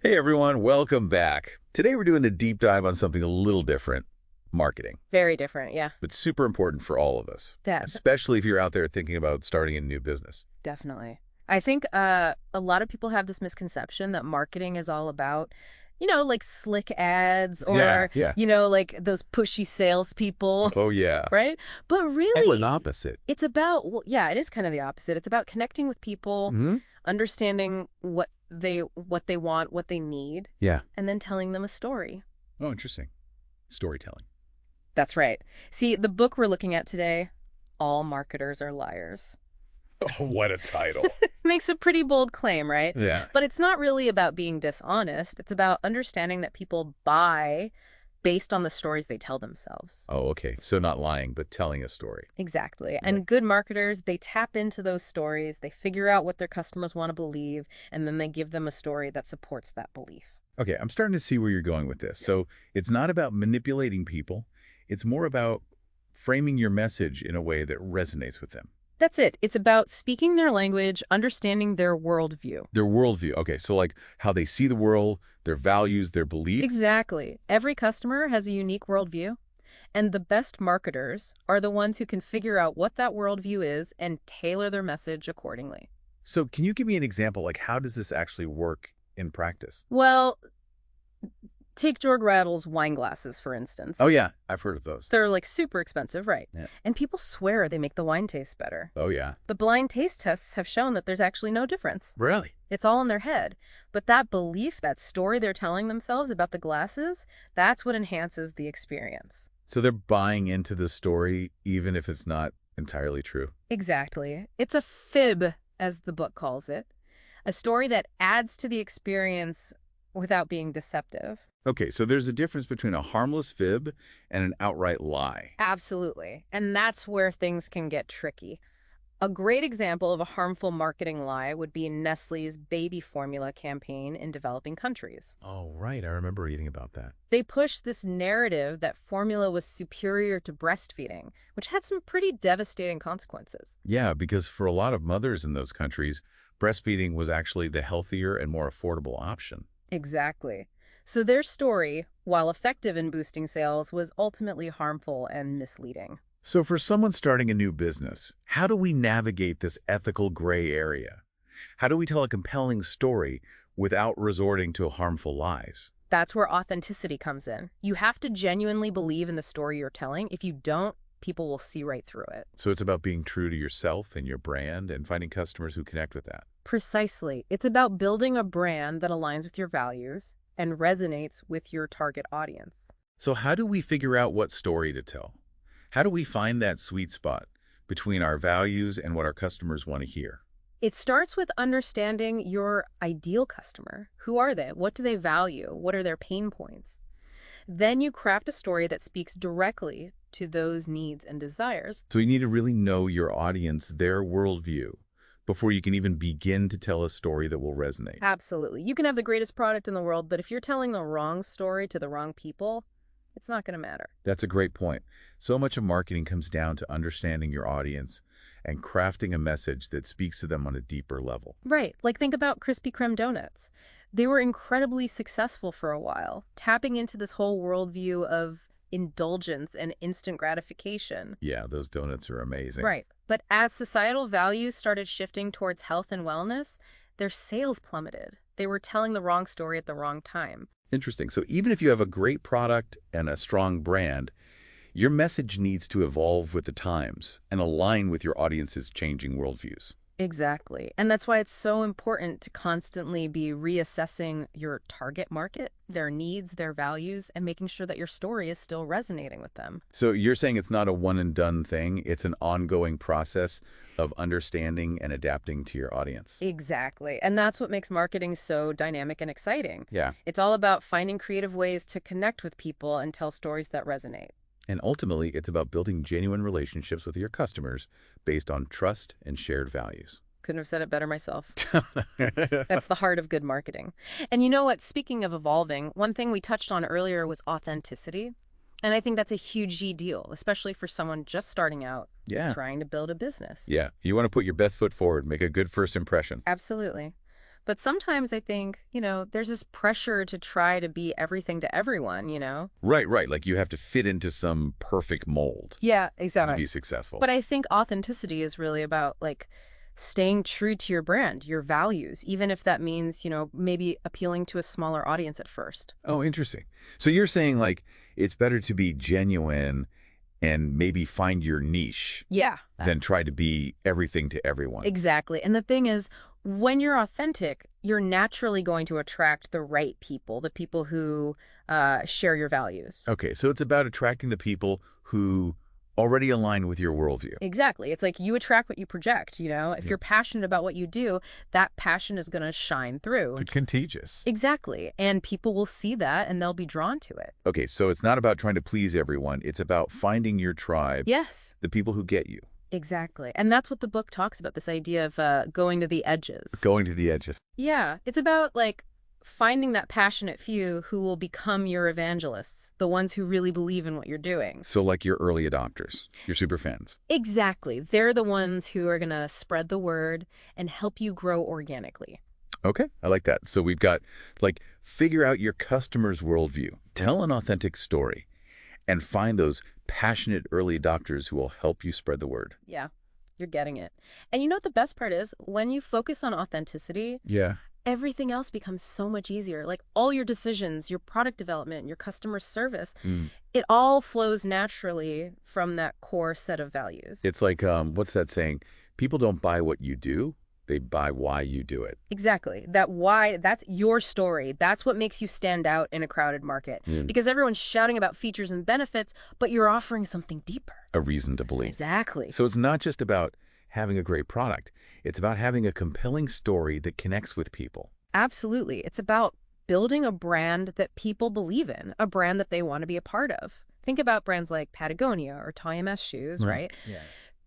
Hey everyone, welcome back. Today we're doing a deep dive on something a little different, marketing, Very different, yeah. but super important for all of us, That especially if you're out there thinking about starting a new business. definitely. I think a lot of people have this misconception that marketing is all about, like slick ads or, Yeah. like those pushy salespeople, Oh yeah. right? But Actually, an really, opposite. it's about, well, yeah, it is kind of the opposite. It's about connecting with people, Hmm. understanding what they want, what they need, Yeah. and then telling them a story. Oh, interesting. Storytelling. That's right. See, the book we're looking at today, All Marketers Are Liars. Oh, what a title. Makes a pretty bold claim, right? Yeah. But it's not really about being dishonest. It's about understanding that people buy based on the stories they tell themselves. Oh, okay. So not lying, but telling a story. Exactly. Right. And good marketers, they tap into those stories, they figure out what their customers want to believe, and then they give them a story that supports that belief. Okay, I'm starting to see where you're going with this. So it's not about manipulating people. It's more about framing your message in a way that resonates with them. That's it. It's about speaking their language, understanding their worldview. Their worldview. Okay, so like how they see the world, their values, their beliefs. Exactly. Every customer has a unique worldview, and the best marketers are the ones who can figure out what that worldview is and tailor their message accordingly. So can you give me an example? Like how does this actually work in practice? Well, take George Rattle's wine glasses, for instance. Oh yeah, I've heard of those. They're like super expensive, right? Yeah. And people swear they make the wine taste better. Oh yeah. But blind taste tests have shown that there's actually no difference. Really? It's all in their head. But that belief, that story they're telling themselves about the glasses, that's what enhances the experience. So they're buying into the story even if it's not entirely true. Exactly. It's a fib, as the book calls it. A story that adds to the experience without being deceptive. Okay, so there's a difference between a harmless fib and an outright lie. Absolutely. And that's where things can get tricky. A great example of a harmful marketing lie would be Nestle's baby formula campaign in developing countries. Oh, right. I remember reading about that. They pushed this narrative that formula was superior to breastfeeding, which had some pretty devastating consequences. Yeah, because for a lot of mothers in those countries, breastfeeding was actually the healthier and more affordable option. Exactly. So their story, while effective in boosting sales, was ultimately harmful and misleading. So for someone starting a new business, how do we navigate this ethical gray area? How do we tell a compelling story without resorting to harmful lies? That's where authenticity comes in. You have to genuinely believe in the story you're telling. If you don't, people will see right through it. So it's about being true to yourself and your brand and finding customers who connect with that. Precisely. It's about building a brand that aligns with your values and resonates with your target audience. So how do we figure out what story to tell? How do we find that sweet spot between our values and what our customers want to hear? It starts with understanding your ideal customer. Who are they? What do they value? What are their pain points? Then you craft a story that speaks directly to those needs and desires. So you need to really know your audience, their worldview, before you can even begin to tell a story that will resonate. Absolutely. You can have the greatest product in the world, but if you're telling the wrong story to the wrong people, it's not going to matter. That's a great point. So much of marketing comes down to understanding your audience and crafting a message that speaks to them on a deeper level. Right. Like think about Krispy Kreme donuts. They were incredibly successful for a while, tapping into this whole worldview of indulgence and instant gratification. Yeah, those donuts are amazing. Right. But as societal values started shifting towards health and wellness, their sales plummeted. They were telling the wrong story at the wrong time. Interesting. So even if you have a great product and a strong brand, your message needs to evolve with the times and align with your audience's changing worldviews. Exactly. And that's why it's so important to constantly be reassessing your target market, their needs, their values, and making sure that your story is still resonating with them. So you're saying it's not a one and done thing. It's an ongoing process of understanding and adapting to your audience. Exactly. And that's what makes marketing so dynamic and exciting. Yeah. It's all about finding creative ways to connect with people and tell stories that resonate. And ultimately, it's about building genuine relationships with your customers based on trust and shared values. Couldn't have said it better myself. That's the heart of good marketing. And you know what? Speaking of evolving, one thing we touched on earlier was authenticity. And I think that's a huge deal, especially for someone just starting out, trying to build a business. Yeah. You want to put your best foot forward, make a good first impression. Absolutely. But sometimes I think, there's this pressure to try to be everything to everyone. Right, right. Like you have to fit into some perfect mold Yeah, to exactly. be successful. But I think authenticity is really about like staying true to your brand, your values, even if that means, maybe appealing to a smaller audience at first. Oh, interesting. So you're saying like it's better to be genuine and maybe find your niche Yeah. than try to be everything to everyone. Exactly. And the thing is, when you're authentic, you're naturally going to attract the right people, the people who share your values. Okay, so it's about attracting the people who already align with your worldview. Exactly. It's like you attract what you project. If Yeah. you're passionate about what you do, that passion is going to shine through. Contagious. Exactly. And people will see that and they'll be drawn to it. Okay, so it's not about trying to please everyone. It's about finding your tribe, Yes. the people who get you. Exactly. And that's what the book talks about, this idea of going to the edges. Going to the edges. Yeah. It's about like finding that passionate few who will become your evangelists, the ones who really believe in what you're doing. So like your early adopters, your super fans. Exactly. They're the ones who are going to spread the word and help you grow organically. Okay, I like that. So we've got like figure out your customer's worldview, tell an authentic story, and find those passionate early adopters who will help you spread the word. Yeah, you're getting it. And you know what the best part is? When you focus on authenticity, Yeah. everything else becomes so much easier. Like all your decisions, your product development, your customer service, it all flows naturally from that core set of values. It's like, what's that saying? People don't buy what you do, they buy why you do it. Exactly. That why, that's your story. That's what makes you stand out in a crowded market. Because everyone's shouting about features and benefits, but you're offering something deeper. A reason to believe. Exactly. So it's not just about having a great product. It's about having a compelling story that connects with people. Absolutely. It's about building a brand that people believe in, a brand that they want to be a part of. Think about brands like Patagonia or Thai MS shoes, right? Yeah.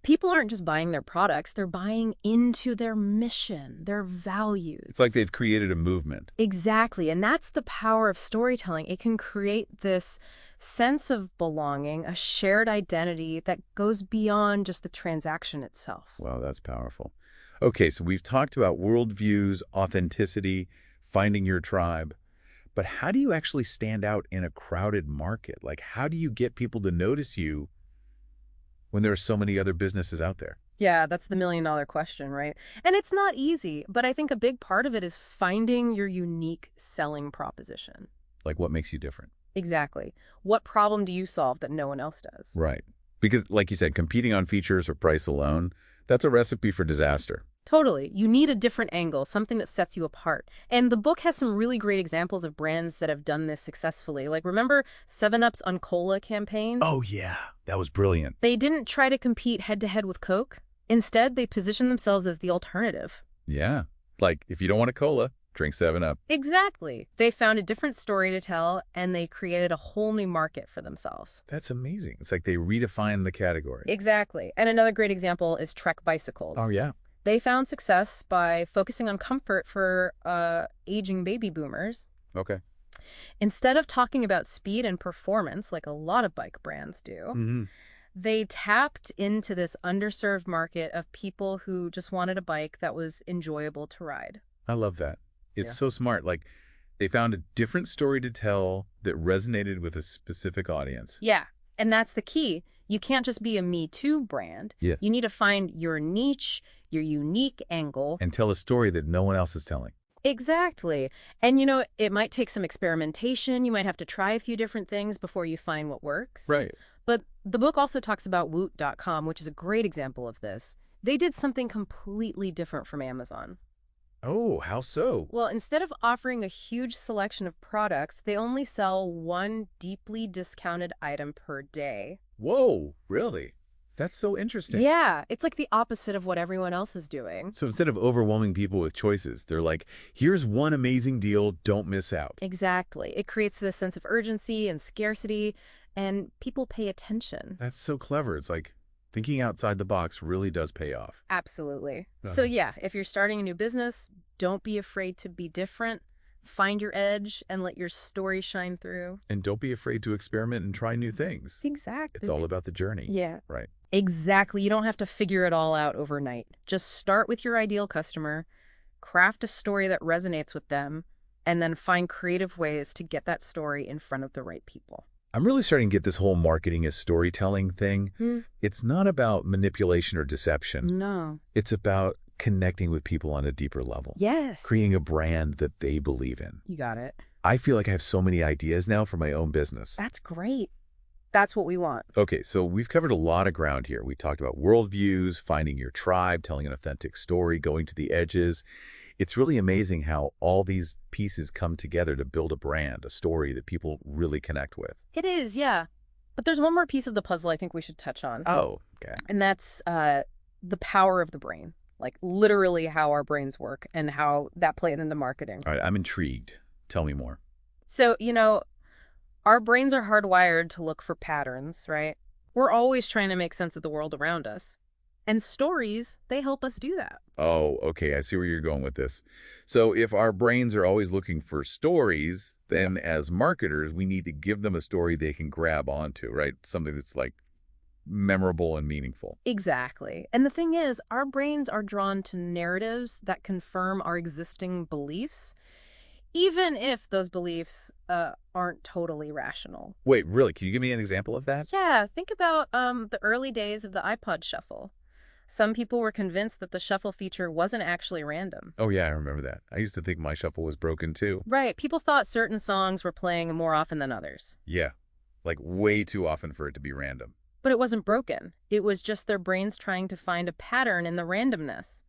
People aren't just buying their products, they're buying into their mission, their values. It's like they've created a movement. Exactly. And that's the power of storytelling. It can create this sense of belonging, a shared identity that goes beyond just the transaction itself. Wow, that's powerful. Okay, so we've talked about worldviews, authenticity, finding your tribe. But how do you actually stand out in a crowded market? Like, how do you get people to notice you when there are so many other businesses out there? Yeah, that's the million-dollar question, right? And it's not easy, but I think a big part of it is finding your unique selling proposition. Like, what makes you different? Exactly. What problem do you solve that no one else does? Right. Because, like you said, competing on features or price alone, that's a recipe for disaster. Totally. You need a different angle, something that sets you apart. And the book has some really great examples of brands that have done this successfully. Like, remember 7-Up's Uncola campaign? Oh, yeah. That was brilliant. They didn't try to compete head-to-head with Coke. Instead, they positioned themselves as the alternative. Yeah. Like, if you don't want a cola, drink 7-Up. Exactly. They found a different story to tell, and they created a whole new market for themselves. That's amazing. It's like they redefined the category. Exactly. And another great example is Trek bicycles. Oh, yeah. They found success by focusing on comfort for aging baby boomers. Okay. Instead of talking about speed and performance like a lot of bike brands do, they tapped into this underserved market of people who just wanted a bike that was enjoyable to ride. I love that. It's Yeah. so smart. Like, they found a different story to tell that resonated with a specific audience. Yeah, and that's the key. You can't just be a Me Too brand. Yeah. You need to find your niche, your unique angle. And tell a story that no one else is telling. Exactly. And, it might take some experimentation. You might have to try a few different things before you find what works. Right. But the book also talks about Woot.com, which is a great example of this. They did something completely different from Amazon. Oh, how so? Well, instead of offering a huge selection of products, they only sell one deeply discounted item per day. Whoa, really? That's so interesting. Yeah, it's like the opposite of what everyone else is doing. So instead of overwhelming people with choices, they're like, here's one amazing deal, don't miss out. Exactly. It creates this sense of urgency and scarcity, and people pay attention. That's so clever. It's like thinking outside the box really does pay off. Absolutely. So yeah, if you're starting a new business, don't be afraid to be different. Find your edge and let your story shine through. And don't be afraid to experiment and try new things. Exactly. It's all about the journey. Yeah. Right. Exactly. You don't have to figure it all out overnight. Just start with your ideal customer, craft a story that resonates with them, and then find creative ways to get that story in front of the right people. I'm really starting to get this whole marketing as storytelling thing. Hmm. It's not about manipulation or deception. No. It's about connecting with people on a deeper level, Yes. creating a brand that they believe in. You got it. I feel like I have so many ideas now for my own business. That's great. That's what we want. Okay, so we've covered a lot of ground here. We talked about worldviews, finding your tribe, telling an authentic story, going to the edges. It's really amazing how all these pieces come together to build a brand, a story that people really connect with. It is, yeah. But there's one more piece of the puzzle I think we should touch on. Oh, okay. And that's the power of the brain. Like literally how our brains work and how that played into marketing. All right, I'm intrigued. Tell me more. So, our brains are hardwired to look for patterns, right? We're always trying to make sense of the world around us. And stories, they help us do that. Oh, okay, I see where you're going with this. So if our brains are always looking for stories, then as marketers, we need to give them a story they can grab onto, right? Something that's like memorable and meaningful. Exactly. And the thing is, our brains are drawn to narratives that confirm our existing beliefs, even if those beliefs aren't totally rational. Wait, really? Can you give me an example of that? Yeah, think about the early days of the iPod shuffle. Some people were convinced that the shuffle feature wasn't actually random. Oh, yeah, I remember that. I used to think my shuffle was broken, too. Right, people thought certain songs were playing more often than others. Yeah, like way too often for it to be random. But it wasn't broken. It was just their brains trying to find a pattern in the randomness.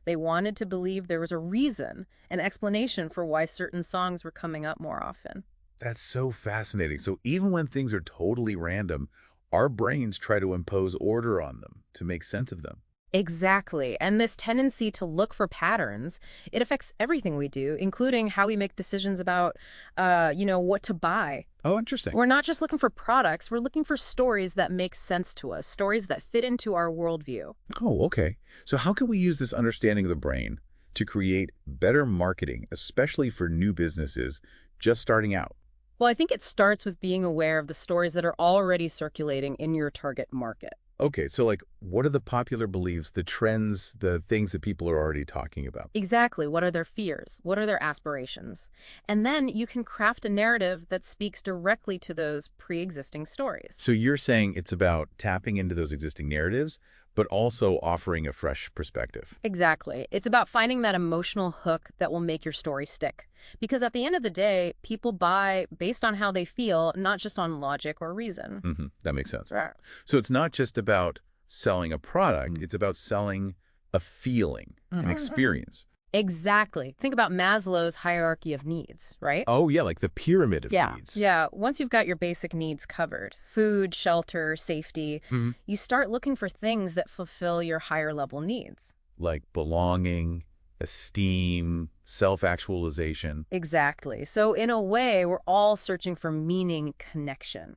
They wanted to believe there was a reason, an explanation for why certain songs were coming up more often. That's so fascinating. So even when things are totally random, our brains try to impose order on them to make sense of them. Exactly. And this tendency to look for patterns, it affects everything we do, including how we make decisions about, what to buy. Oh, interesting. We're not just looking for products, we're looking for stories that make sense to us, stories that fit into our worldview. Oh, okay. So how can we use this understanding of the brain to create better marketing, especially for new businesses just starting out? Well, I think it starts with being aware of the stories that are already circulating in your target market. Okay, so like, what are the popular beliefs, the trends, the things that people are already talking about? Exactly. What are their fears? What are their aspirations? And then you can craft a narrative that speaks directly to those pre-existing stories. So you're saying it's about tapping into those existing narratives, but also offering a fresh perspective. Exactly. It's about finding that emotional hook that will make your story stick. Because at the end of the day, people buy based on how they feel, not just on logic or reason. That makes sense. Right. So it's not just about selling a product, it's about selling a feeling, an experience. Exactly. Think about Maslow's hierarchy of needs, right? Oh, yeah, like the pyramid of needs. Yeah. Once you've got your basic needs covered, food, shelter, safety, you start looking for things that fulfill your higher level needs. Like belonging, esteem, self-actualization. Exactly. So in a way, we're all searching for meaning, connection.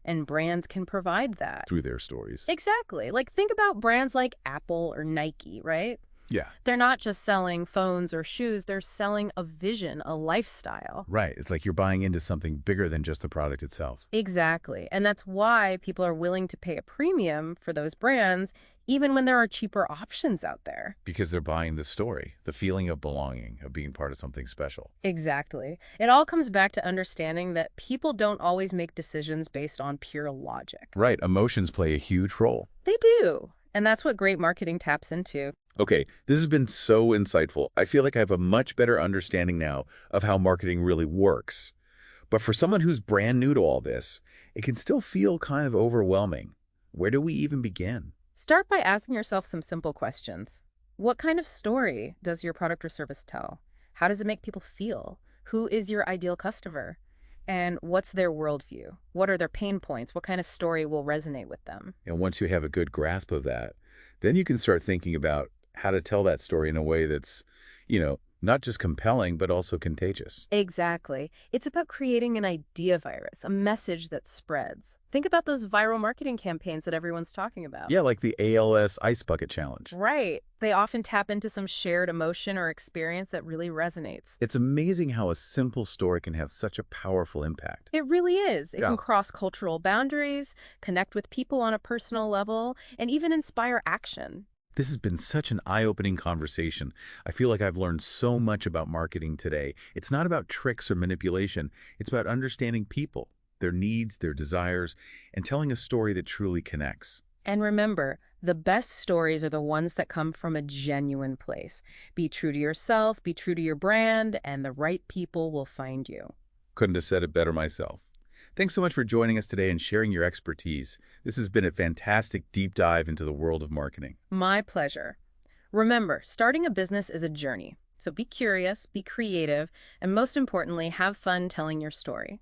And brands can provide that. Through their stories. Exactly. Like think about brands like Apple or Nike, right? Yeah. They're not just selling phones or shoes, they're selling a vision, a lifestyle. Right. It's like you're buying into something bigger than just the product itself. Exactly. And that's why people are willing to pay a premium for those brands, even when there are cheaper options out there. Because they're buying the story, the feeling of belonging, of being part of something special. Exactly. It all comes back to understanding that people don't always make decisions based on pure logic. Right. Emotions play a huge role. They do. And that's what great marketing taps into. Okay, this has been so insightful. I feel like I have a much better understanding now of how marketing really works. But for someone who's brand new to all this, it can still feel kind of overwhelming. Where do we even begin? Start by asking yourself some simple questions. What kind of story does your product or service tell? How does it make people feel? Who is your ideal customer? And what's their worldview? What are their pain points? What kind of story will resonate with them? And once you have a good grasp of that, then you can start thinking about how to tell that story in a way that's, not just compelling, but also contagious. Exactly. It's about creating an idea virus, a message that spreads. Think about those viral marketing campaigns that everyone's talking about. Yeah, like the ALS Ice Bucket Challenge. Right. They often tap into some shared emotion or experience that really resonates. It's amazing how a simple story can have such a powerful impact. It really is. It Yeah. can cross cultural boundaries, connect with people on a personal level, and even inspire action. This has been such an eye-opening conversation. I feel like I've learned so much about marketing today. It's not about tricks or manipulation. It's about understanding people, their needs, their desires, and telling a story that truly connects. And remember, the best stories are the ones that come from a genuine place. Be true to yourself, be true to your brand, and the right people will find you. Couldn't have said it better myself. Thanks so much for joining us today and sharing your expertise. This has been a fantastic deep dive into the world of marketing. My pleasure. Remember, starting a business is a journey. So be curious, be creative, and most importantly, have fun telling your story.